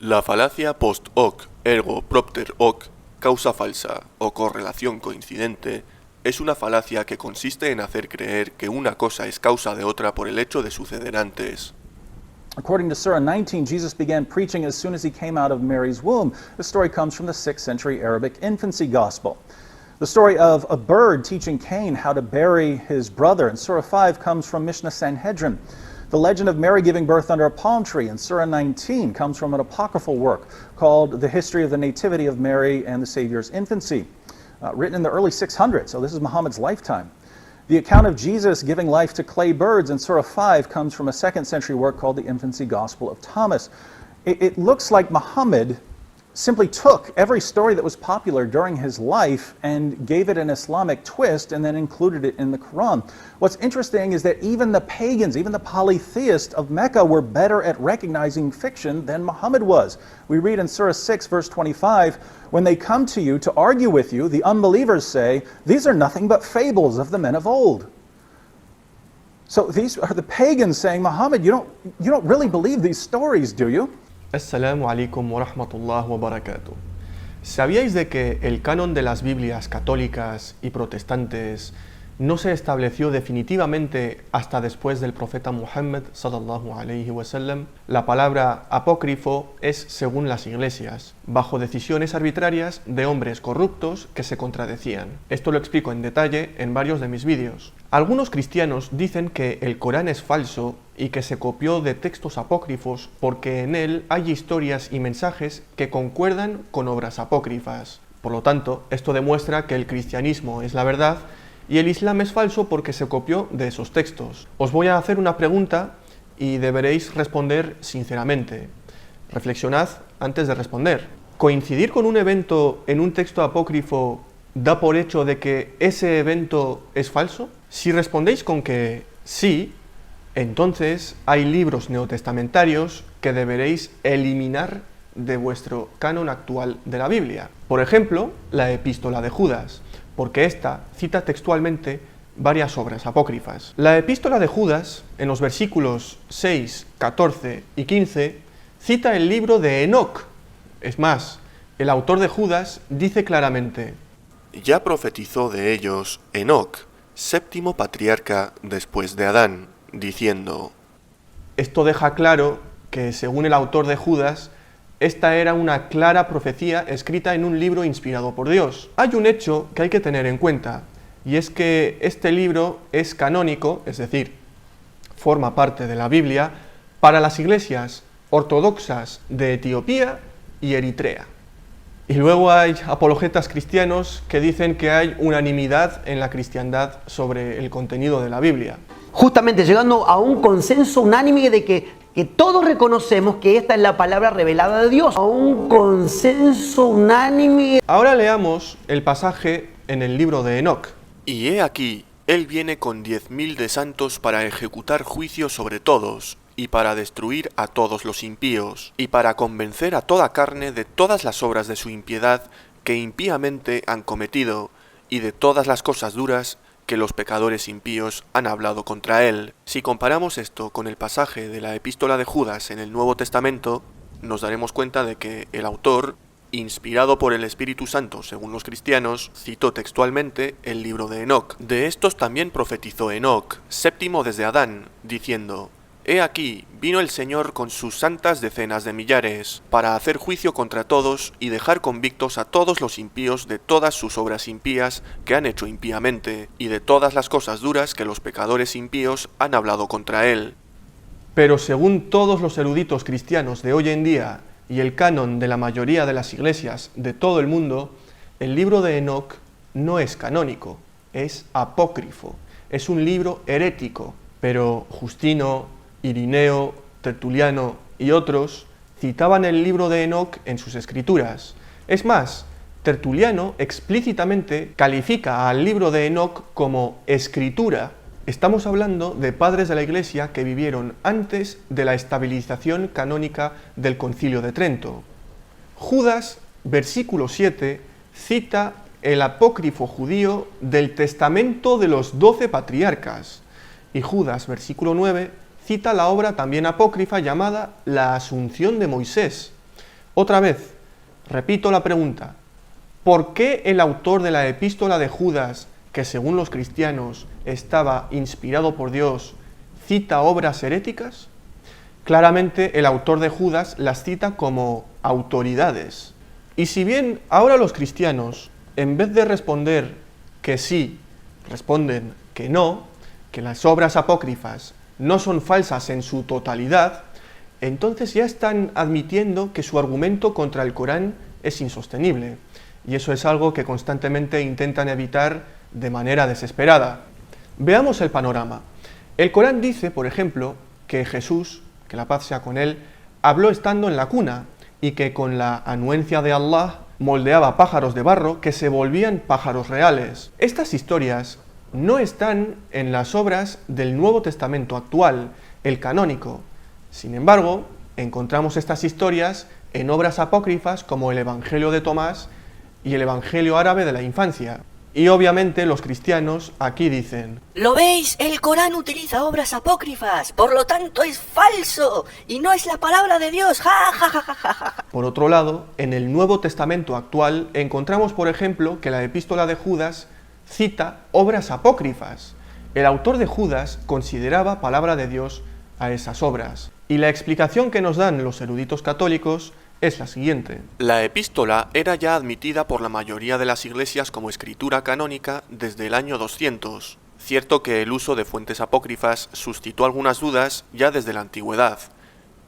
La falacia post hoc ergo propter hoc, causa falsa o correlación coincidente, es una falacia que consiste en hacer creer que una cosa es causa de otra por el hecho de suceder antes. According to Surah 19, Jesus began preaching as soon as he came out of Mary's womb. The story comes from the 6th century Arabic infancy gospel. The story of a bird teaching Cain how to bury his brother in Surah 5 comes from Mishnah Sanhedrin. The legend of Mary giving birth under a palm tree in Surah 19 comes from an apocryphal work called The History of the Nativity of Mary and the Savior's Infancy, written in the early 600s, so this is Muhammad's lifetime. The account of Jesus giving life to clay birds in Surah 5 comes from a 2nd century work called the Infancy Gospel of Thomas. It looks like Muhammad simply took every story that was popular during his life and gave it an Islamic twist and then included it in the Quran. What's interesting is that even the pagans, even the polytheists of Mecca were better at recognizing fiction than Muhammad was. We read in Surah 6, verse 25, when they come to you to argue with you, the unbelievers say, these are nothing but fables of the men of old. So these are the pagans saying, Muhammad, you don't really believe these stories, do you? Assalamu alaikum wa rahmatullahi wa barakatuh. ¿Sabíais de que el canon de las Biblias católicas y protestantes no se estableció definitivamente hasta después del profeta Muhammad sallallahu alaihi wasallam? La palabra apócrifo es según las iglesias, bajo decisiones arbitrarias de hombres corruptos que se contradecían. Esto lo explico en detalle en varios de mis vídeos. Algunos cristianos dicen que el Corán es falso y que se copió de textos apócrifos porque en él hay historias y mensajes que concuerdan con obras apócrifas. Por lo tanto, esto demuestra que el cristianismo es la verdad y el Islam es falso porque se copió de esos textos. Os voy a hacer una pregunta y deberéis responder sinceramente. Reflexionad antes de responder. ¿Coincidir con un evento en un texto apócrifo da por hecho de que ese evento es falso? Si respondéis con que sí, entonces hay libros neotestamentarios que deberéis eliminar de vuestro canon actual de la Biblia. Por ejemplo, la Epístola de Judas, porque esta cita textualmente varias obras apócrifas. La Epístola de Judas, en los versículos 6, 14 y 15, cita el libro de Enoc. Es más, el autor de Judas dice claramente: Ya profetizó de ellos Enoc, séptimo patriarca después de Adán, diciendo. Esto deja claro que, según el autor de Judas, esta era una clara profecía escrita en un libro inspirado por Dios. Hay un hecho que hay que tener en cuenta, y es que este libro es canónico, es decir, forma parte de la Biblia, para las iglesias ortodoxas de Etiopía y Eritrea. Y luego hay apologetas cristianos que dicen que hay unanimidad en la cristiandad sobre el contenido de la Biblia. Justamente llegando a un consenso unánime de que todos reconocemos que esta es la palabra revelada de Dios. A un consenso unánime. Ahora leamos el pasaje en el libro de Enoc. Y he aquí, él viene con 10.000 de santos para ejecutar juicio sobre todos, y para destruir a todos los impíos, y para convencer a toda carne de todas las obras de su impiedad que impíamente han cometido, y de todas las cosas duras que los pecadores impíos han hablado contra él. Si comparamos esto con el pasaje de la Epístola de Judas en el Nuevo Testamento, nos daremos cuenta de que el autor, inspirado por el Espíritu Santo según los cristianos, citó textualmente el libro de Enoc. De estos también profetizó Enoc, séptimo desde Adán, diciendo: He aquí, vino el Señor con sus santas decenas de millares, para hacer juicio contra todos y dejar convictos a todos los impíos de todas sus obras impías que han hecho impíamente, y de todas las cosas duras que los pecadores impíos han hablado contra él. Pero según todos los eruditos cristianos de hoy en día y el canon de la mayoría de las iglesias de todo el mundo, el libro de Enoc no es canónico, es apócrifo, es un libro herético. Pero Justino, Irineo, Tertuliano y otros citaban el libro de Enoc en sus escrituras. Es más, Tertuliano explícitamente califica al libro de Enoc como escritura. Estamos hablando de padres de la Iglesia que vivieron antes de la estabilización canónica del Concilio de Trento. Judas, versículo 7, cita el apócrifo judío del testamento de los 12 patriarcas. Y Judas, versículo 9, cita la obra también apócrifa llamada La Asunción de Moisés. Otra vez, repito la pregunta, ¿por qué el autor de la epístola de Judas, que según los cristianos estaba inspirado por Dios, cita obras heréticas? Claramente el autor de Judas las cita como autoridades. Y si bien ahora los cristianos, en vez de responder que sí, responden que no, que las obras apócrifas no son falsas en su totalidad, entonces ya están admitiendo que su argumento contra el Corán es insostenible. Y eso es algo que constantemente intentan evitar de manera desesperada. Veamos el panorama. El Corán dice, por ejemplo, que Jesús, que la paz sea con él, habló estando en la cuna y que con la anuencia de Allah moldeaba pájaros de barro que se volvían pájaros reales. Estas historias no están en las obras del Nuevo Testamento actual, el canónico. Sin embargo, encontramos estas historias en obras apócrifas como el Evangelio de Tomás y el Evangelio árabe de la infancia. Y obviamente los cristianos aquí dicen: ¿Lo veis? El Corán utiliza obras apócrifas, por lo tanto es falso y no es la palabra de Dios. Ja, ja, ja, ja, ja, ja. Por otro lado, en el Nuevo Testamento actual encontramos, por ejemplo, que la epístola de Judas cita obras apócrifas. El autor de Judas consideraba palabra de Dios a esas obras. Y la explicación que nos dan los eruditos católicos es la siguiente. La epístola era ya admitida por la mayoría de las iglesias como escritura canónica desde el año 200. Cierto que el uso de fuentes apócrifas suscitó algunas dudas ya desde la antigüedad,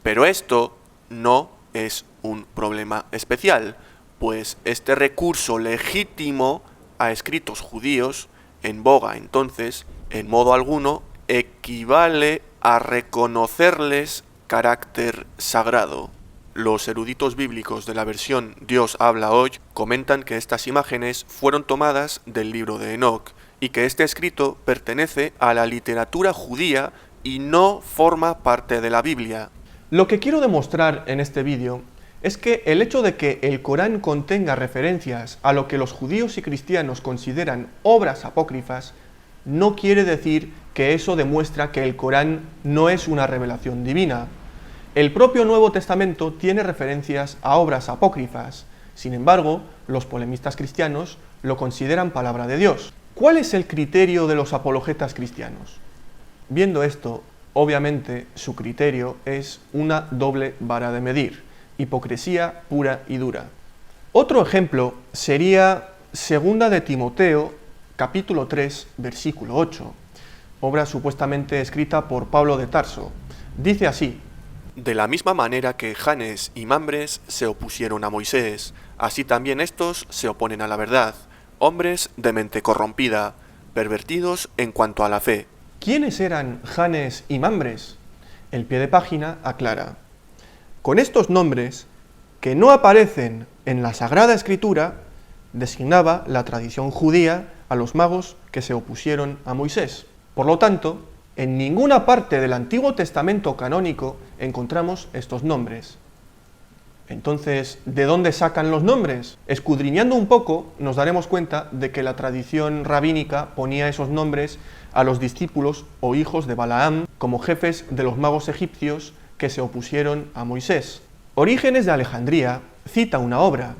pero esto no es un problema especial, pues este recurso legítimo a escritos judíos, en boga entonces, en modo alguno, equivale a reconocerles carácter sagrado. Los eruditos bíblicos de la versión Dios habla hoy comentan que estas imágenes fueron tomadas del libro de Enoc y que este escrito pertenece a la literatura judía y no forma parte de la Biblia. Lo que quiero demostrar en este vídeo es que el hecho de que el Corán contenga referencias a lo que los judíos y cristianos consideran obras apócrifas no quiere decir que eso demuestra que el Corán no es una revelación divina. El propio Nuevo Testamento tiene referencias a obras apócrifas. Sin embargo, los polemistas cristianos lo consideran palabra de Dios. ¿Cuál es el criterio de los apologetas cristianos? Viendo esto, obviamente su criterio es una doble vara de medir, hipocresía pura y dura. Otro ejemplo sería 2 de Timoteo, capítulo 3, versículo 8, obra supuestamente escrita por Pablo de Tarso. Dice así: De la misma manera que Janes y Mambres se opusieron a Moisés, así también estos se oponen a la verdad, hombres de mente corrompida, pervertidos en cuanto a la fe. ¿Quiénes eran Janes y Mambres? El pie de página aclara: con estos nombres, que no aparecen en la Sagrada Escritura, designaba la tradición judía a los magos que se opusieron a Moisés. Por lo tanto, en ninguna parte del Antiguo Testamento canónico encontramos estos nombres. Entonces, ¿de dónde sacan los nombres? Escudriñando un poco, nos daremos cuenta de que la tradición rabínica ponía esos nombres a los discípulos o hijos de Balaam como jefes de los magos egipcios que se opusieron a Moisés. Orígenes de Alejandría cita una obra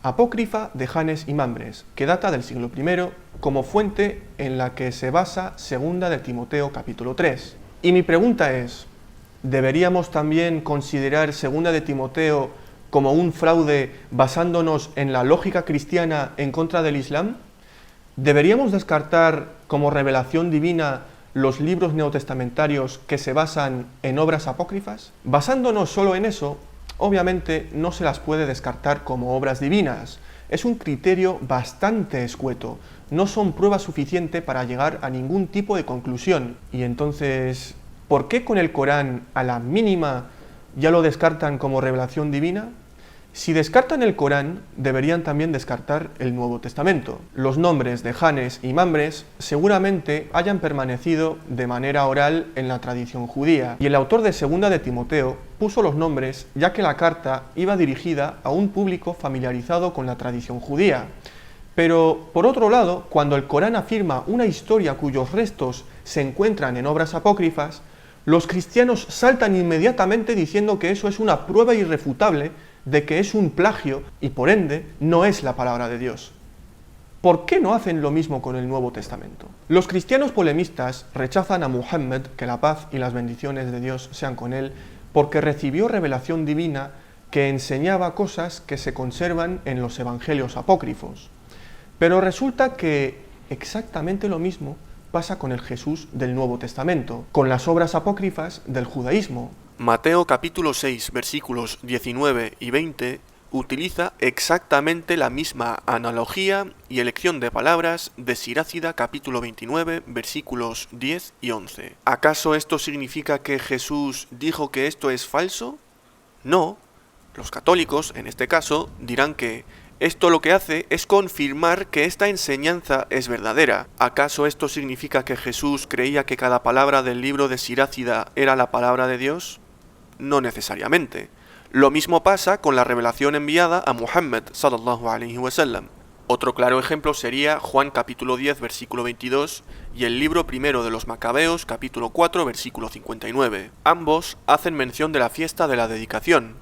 apócrifa de Janes y Mambres, que data del siglo I, como fuente en la que se basa 2 de Timoteo capítulo 3. Y mi pregunta es, ¿deberíamos también considerar 2 de Timoteo como un fraude basándonos en la lógica cristiana en contra del Islam? ¿Deberíamos descartar como revelación divina los libros neotestamentarios que se basan en obras apócrifas? Basándonos solo en eso, obviamente no se las puede descartar como obras divinas. Es un criterio bastante escueto, no son prueba suficiente para llegar a ningún tipo de conclusión. Y entonces, ¿por qué con el Corán a la mínima ya lo descartan como revelación divina? Si descartan el Corán, deberían también descartar el Nuevo Testamento. Los nombres de Janes y Mambres seguramente hayan permanecido de manera oral en la tradición judía, y el autor de 2 de Timoteo puso los nombres ya que la carta iba dirigida a un público familiarizado con la tradición judía. Pero, por otro lado, cuando el Corán afirma una historia cuyos restos se encuentran en obras apócrifas, los cristianos saltan inmediatamente diciendo que eso es una prueba irrefutable de que es un plagio y por ende no es la palabra de Dios. ¿Por qué no hacen lo mismo con el Nuevo Testamento? Los cristianos polemistas rechazan a Muhammad, que la paz y las bendiciones de Dios sean con él, porque recibió revelación divina que enseñaba cosas que se conservan en los evangelios apócrifos. Pero resulta que exactamente lo mismo pasa con el Jesús del Nuevo Testamento, con las obras apócrifas del judaísmo. Mateo capítulo 6, versículos 19 y 20 utiliza exactamente la misma analogía y elección de palabras de Sirácida capítulo 29, versículos 10 y 11. ¿Acaso esto significa que Jesús dijo que esto es falso? No. Los católicos, en este caso, dirán que esto lo que hace es confirmar que esta enseñanza es verdadera. ¿Acaso esto significa que Jesús creía que cada palabra del libro de Sirácida era la palabra de Dios? No necesariamente. Lo mismo pasa con la revelación enviada a Muhammad sallallahu alaihi wasallam. Otro claro ejemplo sería Juan capítulo 10 versículo 22 y el libro primero de los Macabeos capítulo 4 versículo 59. Ambos hacen mención de la fiesta de la dedicación.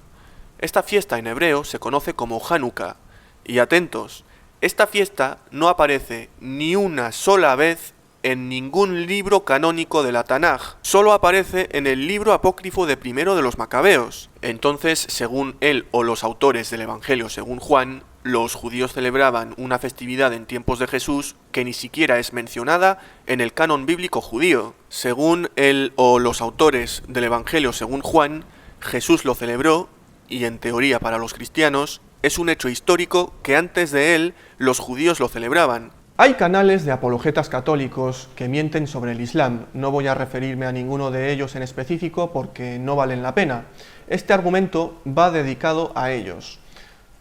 Esta fiesta en hebreo se conoce como Hanukkah. Y atentos, esta fiesta no aparece ni una sola vez en ningún libro canónico de la Tanaj, solo aparece en el libro apócrifo de primero de los Macabeos. Entonces, según él o los autores del Evangelio según Juan, los judíos celebraban una festividad en tiempos de Jesús que ni siquiera es mencionada en el canon bíblico judío. Según él o los autores del Evangelio según Juan, Jesús lo celebró, y en teoría para los cristianos, es un hecho histórico que antes de él los judíos lo celebraban. Hay canales de apologetas católicos que mienten sobre el Islam. No voy a referirme a ninguno de ellos en específico porque no valen la pena. Este argumento va dedicado a ellos.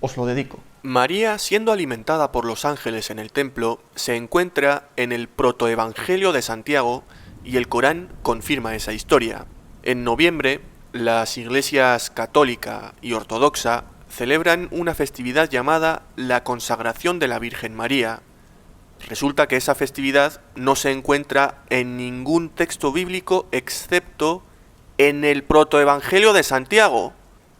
Os lo dedico. María, siendo alimentada por los ángeles en el templo, se encuentra en el protoevangelio de Santiago y el Corán confirma esa historia. En noviembre, las iglesias católica y ortodoxa celebran una festividad llamada la consagración de la Virgen María. Resulta que esa festividad no se encuentra en ningún texto bíblico excepto en el protoevangelio de Santiago.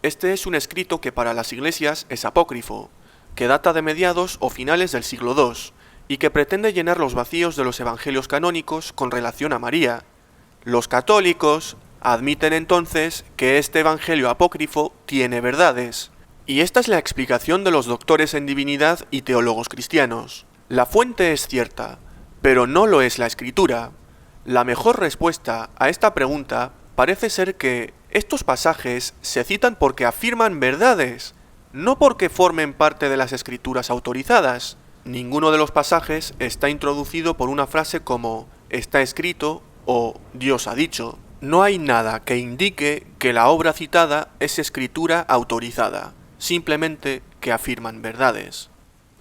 Este es un escrito que para las iglesias es apócrifo, que data de mediados o finales del siglo II, y que pretende llenar los vacíos de los evangelios canónicos con relación a María. Los católicos admiten entonces que este evangelio apócrifo tiene verdades. Y esta es la explicación de los doctores en divinidad y teólogos cristianos. La fuente es cierta, pero no lo es la escritura. La mejor respuesta a esta pregunta parece ser que estos pasajes se citan porque afirman verdades, no porque formen parte de las escrituras autorizadas. Ninguno de los pasajes está introducido por una frase como «está escrito» o «Dios ha dicho». No hay nada que indique que la obra citada es escritura autorizada, simplemente que afirman verdades.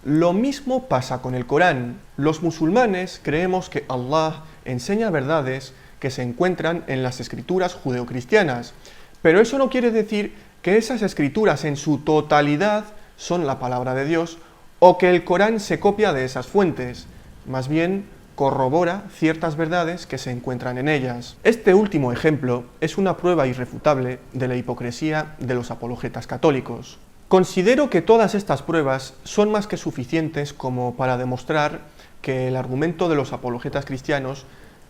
Lo mismo pasa con el Corán. Los musulmanes creemos que Allah enseña verdades que se encuentran en las escrituras judeocristianas, pero eso no quiere decir que esas escrituras en su totalidad son la palabra de Dios o que el Corán se copia de esas fuentes, más bien corrobora ciertas verdades que se encuentran en ellas. Este último ejemplo es una prueba irrefutable de la hipocresía de los apologetas católicos. Considero que todas estas pruebas son más que suficientes como para demostrar que el argumento de los apologetas cristianos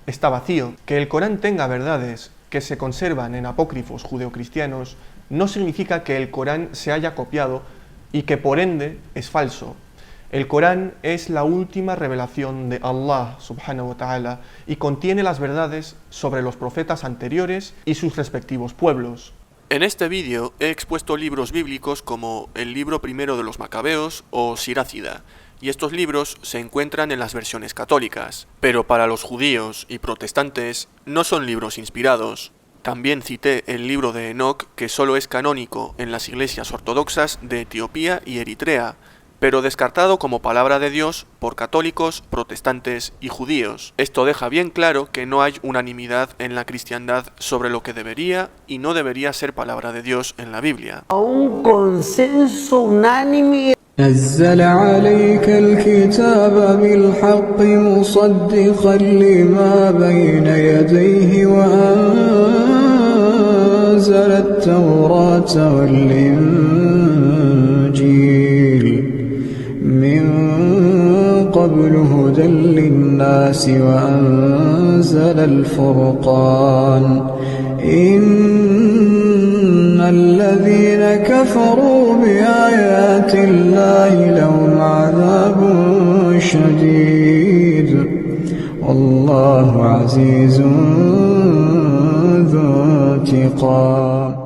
está vacío. Que el Corán tenga verdades que se conservan en apócrifos judeocristianos no significa que el Corán se haya copiado y que por ende es falso. El Corán es la última revelación de Allah subhanahu wa ta'ala y contiene las verdades sobre los profetas anteriores y sus respectivos pueblos. En este vídeo he expuesto libros bíblicos como el libro primero de los Macabeos o Sirácida, y estos libros se encuentran en las versiones católicas, pero para los judíos y protestantes no son libros inspirados. También cité el libro de Enoc, que solo es canónico en las iglesias ortodoxas de Etiopía y Eritrea, pero descartado como palabra de Dios por católicos, protestantes y judíos. Esto deja bien claro que no hay unanimidad en la cristiandad sobre lo que debería y no debería ser palabra de Dios en la Biblia. A un consenso unánime. نزل عليك الكتاب بالحق مصدقا لما بين يديه وأنزل التوراة والإنجيل للناس وأنزل الفرقان إن الذين كفروا بآيات الله لهم عذاب شديد والله عزيز ذو انتقام.